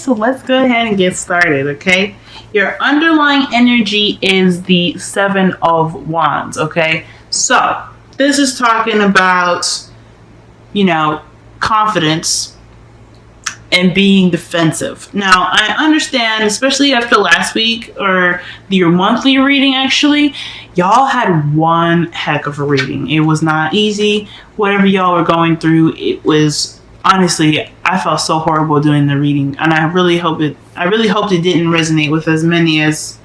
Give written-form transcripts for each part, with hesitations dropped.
so let's go ahead and get started, okay? Your underlying energy is the Seven of Wands, okay? So, this is talking about, confidence and being defensive. Now, I understand, especially after last week, or your monthly reading actually, y'all had one heck of a reading. It was not easy. Whatever y'all were going through, it was, honestly, I felt so horrible doing the reading, and I really hoped it didn't resonate with as many as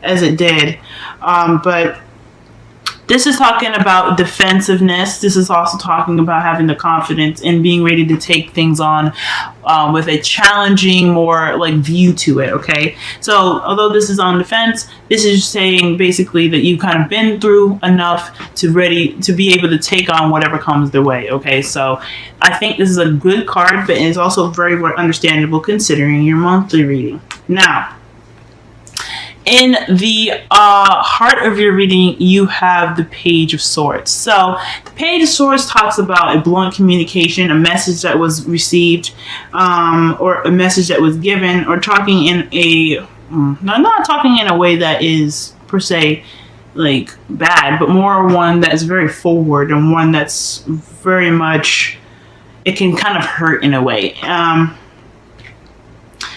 it did. But this is talking about defensiveness. This is also talking about having the confidence and being ready to take things on with a challenging, more like view to it, okay? So although this is on defense, this is saying basically that you've kind of been through enough to be able to take on whatever comes their way, okay? So I think this is a good card, but it's also very, very understandable considering your monthly reading. Now, in the heart of your reading, you have the Page of Swords. So the Page of Swords talks about a blunt communication, a message that was received, or a message that was given, or talking in not talking in a way that is per se like bad, but more one that is very forward and one that's very much, it can kind of hurt in a way.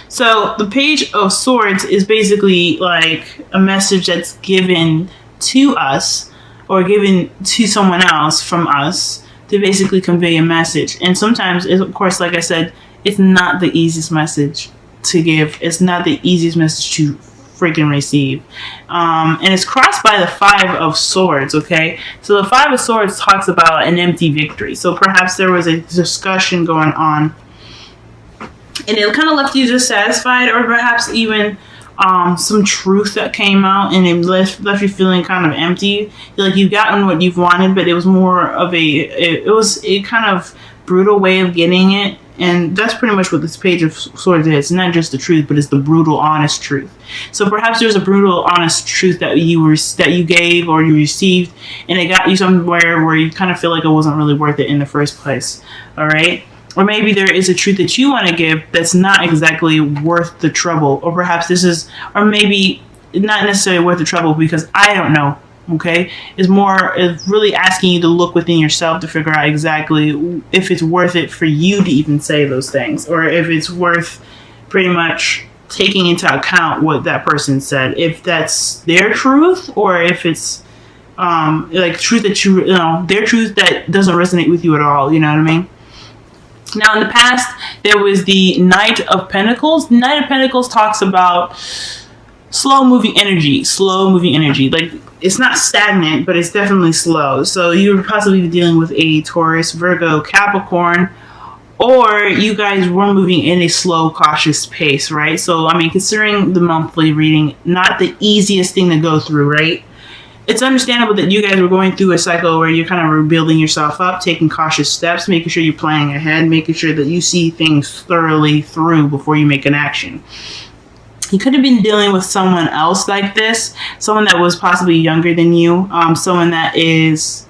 So the Page of Swords is basically like a message that's given to us or given to someone else from us to basically convey a message. And sometimes, of course, like I said, it's not the easiest message to give. It's not the easiest message to freaking receive. And it's crossed by the Five of Swords, okay? So the Five of Swords talks about an empty victory. So perhaps there was a discussion going on, and it kind of left you dissatisfied, or perhaps even some truth that came out, and it left you feeling kind of empty. Like you've gotten what you've wanted, but it was more of it was a kind of brutal way of getting it. And that's pretty much what this Page of Swords is. It's not just the truth, but it's the brutal, honest truth. So perhaps there's a brutal, honest truth that you gave or you received, and it got you somewhere where you kind of feel like it wasn't really worth it in the first place. All right. Or maybe there is a truth that you want to give that's not exactly worth the trouble. Or perhaps or maybe not necessarily worth the trouble, because I don't know, okay? It's really asking you to look within yourself to figure out exactly if it's worth it for you to even say those things. Or if it's worth pretty much taking into account what that person said. If that's their truth, or if it's like truth that their truth that doesn't resonate with you at all, you know what I mean? Now, in the past, there was the Knight of Pentacles. The Knight of Pentacles talks about slow-moving energy. Like, it's not stagnant, but it's definitely slow. So you would possibly be dealing with a Taurus, Virgo, Capricorn, or you guys were moving in a slow, cautious pace, right? So, I mean, considering the monthly reading, not the easiest thing to go through, right? It's understandable that you guys were going through a cycle where you're kind of rebuilding yourself up, taking cautious steps, making sure you're planning ahead, making sure that you see things thoroughly through before you make an action. You could have been dealing with someone else like this, someone that was possibly younger than you, someone that is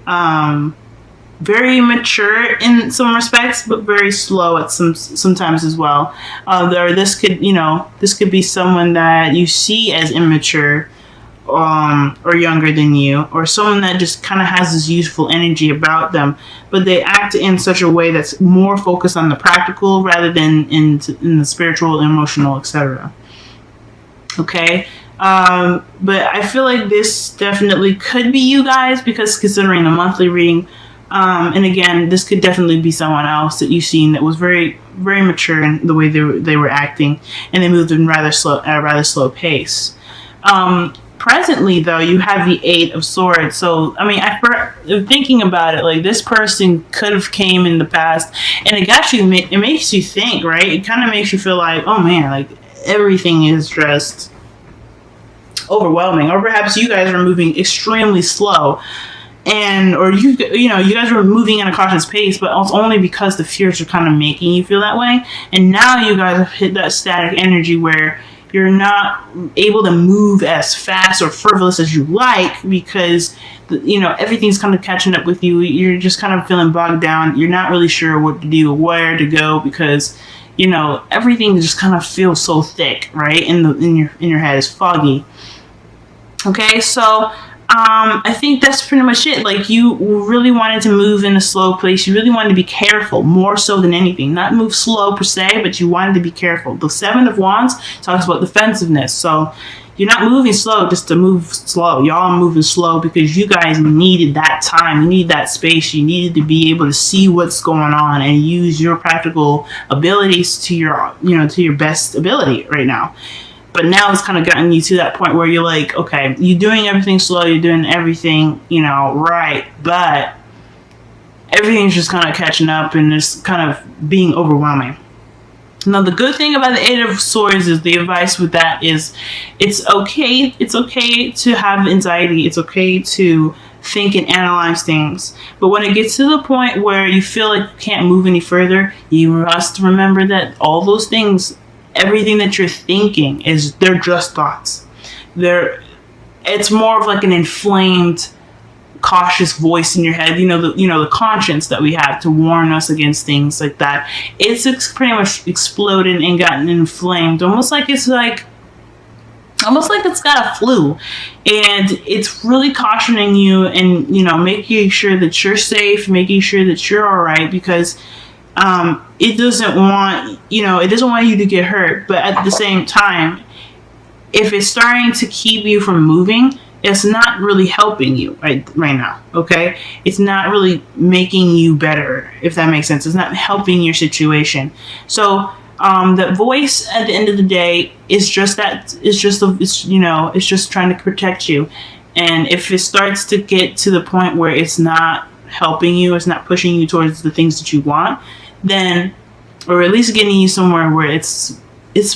very mature in some respects, but very slow at sometimes as well. Or this could be someone that you see as immature, or younger than you, or someone that just kind of has this youthful energy about them, but they act in such a way that's more focused on the practical rather than in the spiritual, emotional, etc. Okay, but I feel like this definitely could be you guys, because considering the monthly reading, and again, this could definitely be someone else that you've seen that was very, very mature in the way they were acting, and they moved in at a rather slow pace. Presently, though, you have the Eight of Swords. So, I mean, thinking about it, like, this person could have came in the past, and it makes you think, right? It kind of makes you feel like, oh man, like, everything is just overwhelming. Or perhaps you guys are moving extremely slow, or you guys were moving in a cautious pace, but it's only because the fears are kind of making you feel that way. And now you guys have hit that static energy where you're not able to move as fast or frivolous as you like, because everything's kind of catching up with you. You're just kind of feeling bogged down. You're not really sure what to do, where to go, because everything just kind of feels so thick, right? In your head is foggy. Okay, so I think that's pretty much it. Like, you really wanted to move in a slow place. You really wanted to be careful, more so than anything. Not move slow per se, but you wanted to be careful. The Seven of Wands talks about defensiveness. So you're not moving slow just to move slow. Y'all are moving slow because you guys needed that time. You needed that space. You needed to be able to see what's going on and use your practical abilities to your best ability right now. But now it's kind of gotten you to that point where you're like, okay, you're doing everything slow, you're doing everything, right, but everything's just kind of catching up and it's kind of being overwhelming. Now, the good thing about the Eight of Swords is the advice with that is it's okay to have anxiety. It's okay to think and analyze things. But when it gets to the point where you feel like you can't move any further, you must remember that all those things, everything that you're thinking they're just thoughts. It's more of like an inflamed, cautious voice in your head. The conscience that we have to warn us against things like that. It's pretty much exploded and gotten inflamed, almost like it's got a flu, and it's really cautioning you and making sure that you're safe, making sure that you're all right, because it doesn't want you to get hurt. But at the same time, if it's starting to keep you from moving, it's not really helping you right now. Okay, it's not really making you better, if that makes sense. It's not helping your situation. So the voice at the end of the day is just that. It's just trying to protect you. And if it starts to get to the point where it's not helping you, it's not pushing you towards the things that you want, then, or at least getting you somewhere where it's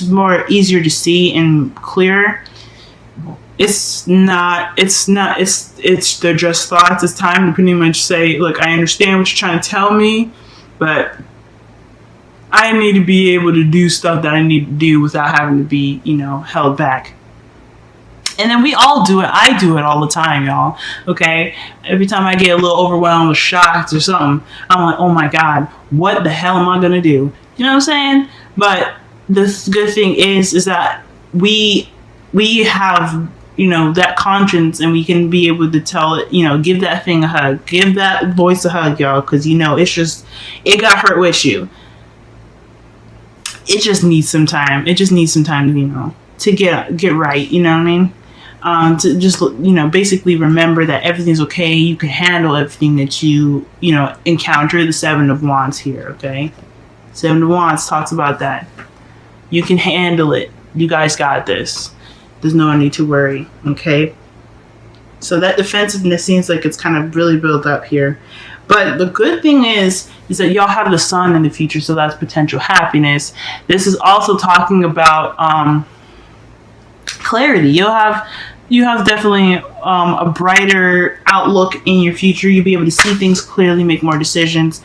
more easier to see and clearer, they're just thoughts. It's time to pretty much say, look, I understand what you're trying to tell me, but I need to be able to do stuff that I need to do without having to be, held back. And then we all do it. I do it all the time, y'all. Okay? Every time I get a little overwhelmed or shocked or something, I'm like, oh my God, what the hell am I going to do? You know what I'm saying? But the good thing is that we have, that conscience, and we can be able to tell it, give that thing a hug. Give that voice a hug, y'all, because, it got hurt with you. It just needs some time. It just needs some time, to get right. You know what I mean? To just, basically remember that everything's okay. You can handle everything that you encounter. The Seven of Wands here, okay? Seven of Wands talks about that. You can handle it. You guys got this. There's no need to worry, okay? So that defensiveness seems like it's kind of really built up here. But the good thing is that y'all have the Sun in the future, so that's potential happiness. This is also talking about clarity. You have definitely a brighter outlook in your future. You'll be able to see things clearly, make more decisions,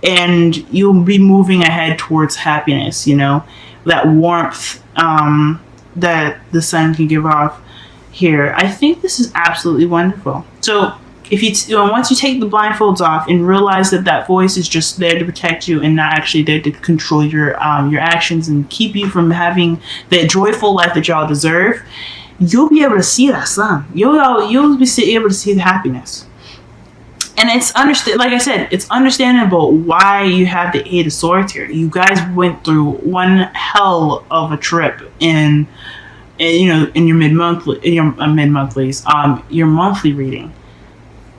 and you'll be moving ahead towards happiness, that warmth that the Sun can give off here. I think this is absolutely wonderful. So once you take the blindfolds off and realize that voice is just there to protect you and not actually there to control your actions and keep you from having the joyful life that y'all deserve, you'll be able to see that Sun. You'll be able to see the happiness. And like I said, it's understandable why you have the Eight of Swords here. You guys went through one hell of a trip in your your monthly reading.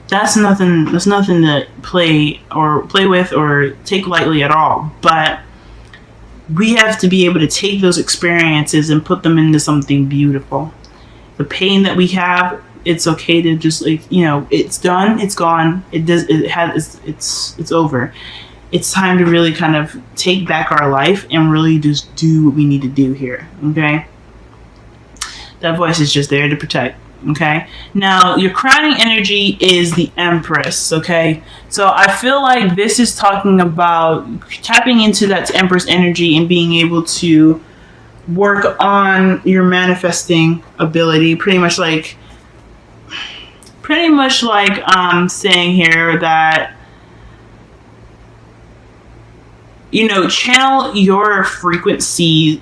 That's nothing to play with or take lightly at all. But we have to be able to take those experiences and put them into something beautiful. The pain that we have, it's okay to just it's done, it's gone, it's over. It's time to really kind of take back our life and really just do what we need to do here. Okay, that voice is just there to protect. Okay, now your crowning energy is the Empress. Okay, so I feel like this is talking about tapping into that Empress energy and being able to work on your manifesting ability. Pretty much like saying here that channel your frequency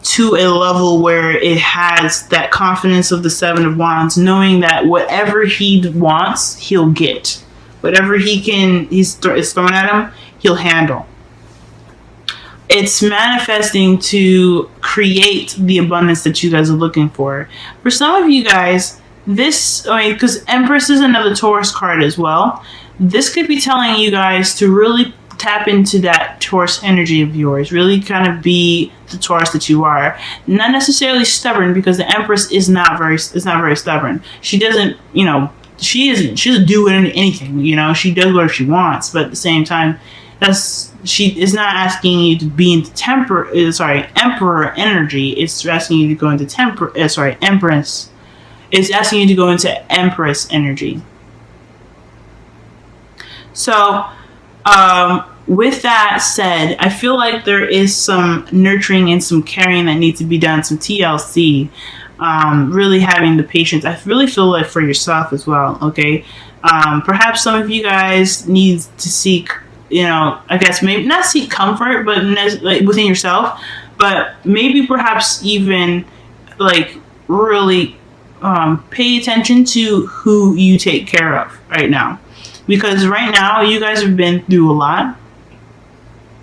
to a level where it has that confidence of the Seven of Wands, knowing that whatever he wants, he'll get. Whatever is thrown at him, he'll handle. It's manifesting to create the abundance that you guys are looking for. For some of you guys, because Empress is another Taurus card as well, this could be telling you guys to really tap into that Taurus energy of yours. Really kind of be the Taurus that you are. Not necessarily stubborn, because the Empress is not very stubborn. She doesn't, she doesn't do anything. She does whatever she wants, but at the same time, she is not asking you to be into Emperor energy. It's asking you to go into Empress. It's asking you to go into Empress energy. So, with that said, I feel like there is some nurturing and some caring that needs to be done, some TLC. Really having the patience. I really feel like for yourself as well, okay? Perhaps some of you guys need to seek, I guess maybe not seek comfort, but within yourself, but maybe perhaps even really pay attention to who you take care of right now. Because right now, you guys have been through a lot.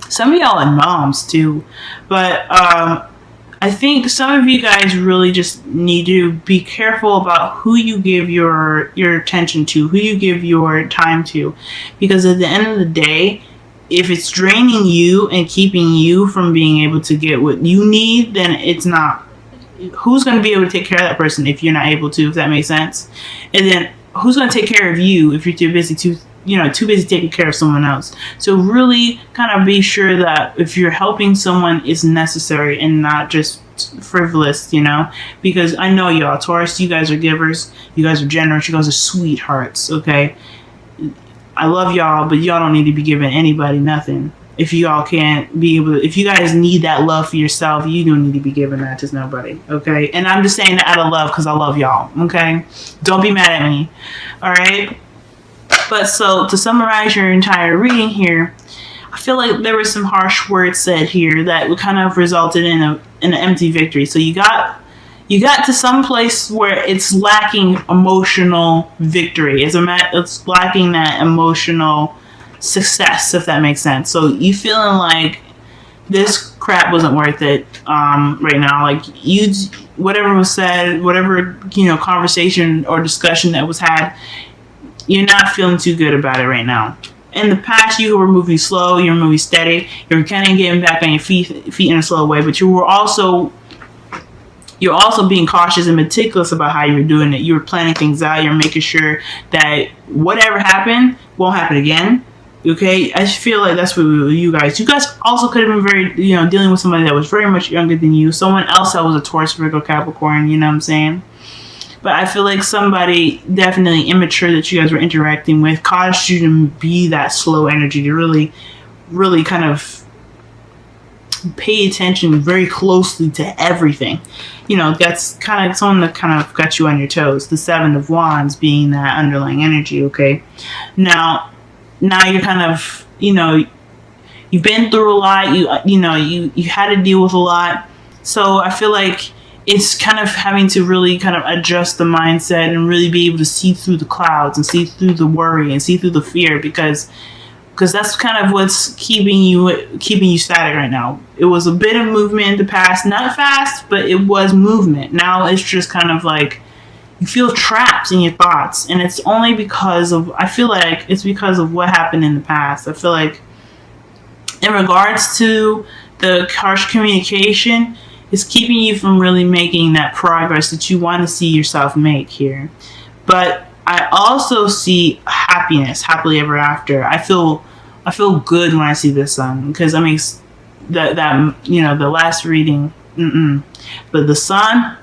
Some of y'all are moms too. But I think some of you guys really just need to be careful about who you give your attention to, who you give your time to. Because at the end of the day, if it's draining you and keeping you from being able to get what you need, then it's not. Who's going to be able to take care of that person if you're not able to, if that makes sense? And then who's going to take care of you if you're too busy taking care of someone else? So really kind of be sure that if you're helping someone, it's necessary and not just frivolous, because I know y'all, Taurus, you guys are givers, you guys are generous, you guys are sweethearts, okay? I love y'all, but y'all don't need to be giving anybody nothing. If you all can't be able to, if you guys need that love for yourself, you don't need to be giving that to nobody, okay? And I'm just saying that out of love because I love y'all, okay? Don't be mad at me, all right? But so to summarize your entire reading here, I feel like there were some harsh words said here that kind of resulted in an empty victory. So you got to some place where it's lacking emotional victory. It's lacking that emotional success, if that makes sense. So you feeling like this crap wasn't worth it right now. Like whatever was said, whatever conversation or discussion that was had, you're not feeling too good about it right now. In the past, you were moving slow, you were moving steady, you were kind of getting back on your feet in a slow way, but you're also being cautious and meticulous about how you were doing it. You were planning things out. You're making sure that whatever happened won't happen again. Okay, I feel like that's what you guys also could have been very, dealing with somebody that was very much younger than you. Someone else that was a Taurus, Virgo, Capricorn, you know what I'm saying? But I feel like somebody definitely immature that you guys were interacting with caused you to be that slow energy, to really, really kind of pay attention very closely to everything. That's kind of someone that kind of got you on your toes. The Seven of Wands being that underlying energy, okay? Now you're kind of, you've been through a lot. You had to deal with a lot. So I feel like it's kind of having to really kind of adjust the mindset and really be able to see through the clouds and see through the worry and see through the fear, because that's kind of what's keeping you static right now. It was a bit of movement in the past, not fast, but it was movement. Now it's just kind of like you feel trapped in your thoughts, and it's only because of, I feel like it's because of what happened in the past. I feel like in regards to the harsh communication, it's keeping you from really making that progress that you want to see yourself make here. But I also see happiness, happily ever after. I feel good when I see the sun, because that the last reading, but the sun,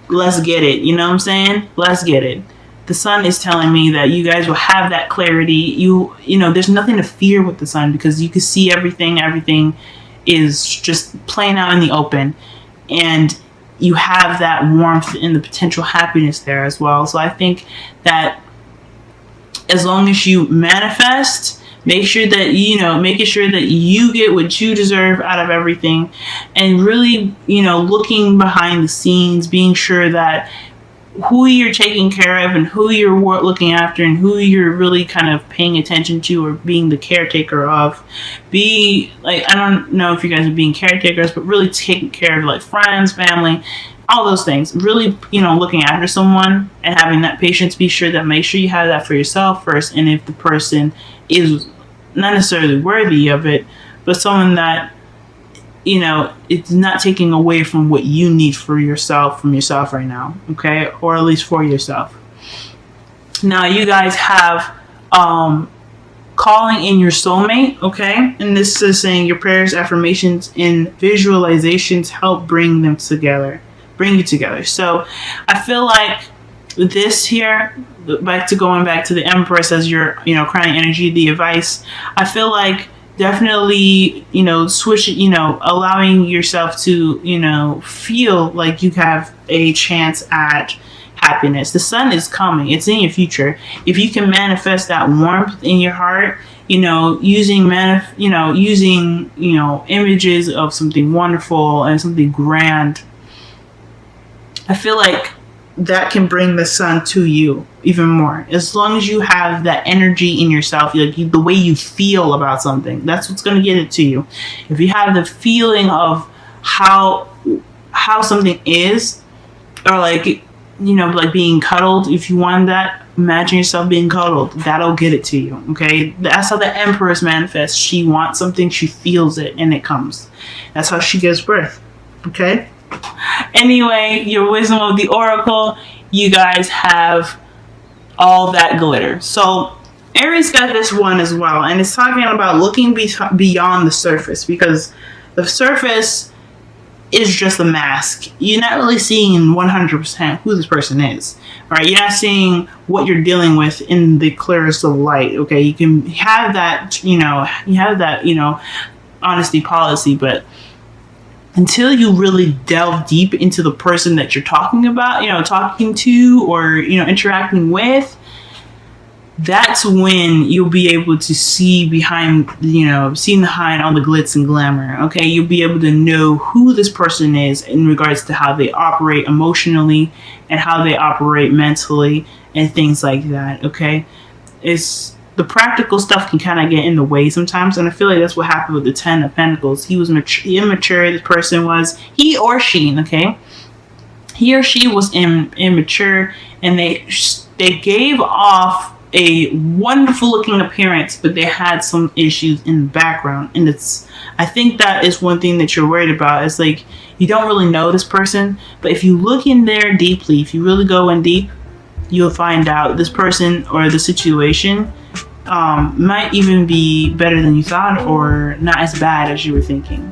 let's get it. You know what I'm saying? Let's get it. The sun is telling me that you guys will have that clarity. You know, there's nothing to fear with the sun, because you can see everything. Everything is just playing out in the open, and you have that warmth and the potential happiness there as well. So I think that as long as you manifest Make sure that, making sure that you get what you deserve out of everything, and really, looking behind the scenes, being sure that who you're taking care of and who you're looking after and who you're really kind of paying attention to or being the caretaker of. Be like, I don't know if you guys are being caretakers, but really taking care of like friends, family, all those things. Really, looking after someone and having that patience. Be sure that, make sure you have that for yourself first. And if the person is not necessarily worthy of it, but someone that, it's not taking away from what you need for yourself, from yourself right now, okay? Or at least for yourself. Now, you guys have calling in your soulmate, okay? And this is saying your prayers, affirmations, and visualizations help bring you together. So I feel like this here, going back to the Empress as your, crown energy, the advice, I feel like definitely, switch, allowing yourself to, feel like you have a chance at happiness. The sun is coming. It's in your future. If you can manifest that warmth in your heart, using images of something wonderful and something grand, I feel like that can bring the sun to you even more. As long as you have that energy in yourself, like the way you feel about something, that's what's going to get it to you. If you have the feeling of how something is, or like, like being cuddled, if you want that, imagine yourself being cuddled. That'll get it to you, okay? That's how the Empress manifests. She wants something, she feels it, and it comes. That's how she gives birth, okay? Anyway, your wisdom of the oracle, you guys have all that glitter. So Aries got this one as well, and it's talking about looking beyond the surface, because the surface is just a mask. You're not really seeing 100% who this person is, right? You're not seeing what you're dealing with in the clearest of light, okay? You can have that, honesty policy, but until you really delve deep into the person that you're talking about, talking to or, interacting with, that's when you'll be able to see behind, seeing behind all the glitz and glamour, okay? You'll be able to know who this person is in regards to how they operate emotionally and how they operate mentally and things like that, okay? The practical stuff can kind of get in the way sometimes, and I feel like that's what happened with the Ten of Pentacles. He was immature. This person was, he or she, okay? He or she was immature, and they gave off a wonderful looking appearance, but they had some issues in the background. And I think that is one thing that you're worried about. It's like, you don't really know this person, but if you look in there deeply, if you really go in deep, you'll find out this person or the situation might even be better than you thought, or not as bad as you were thinking.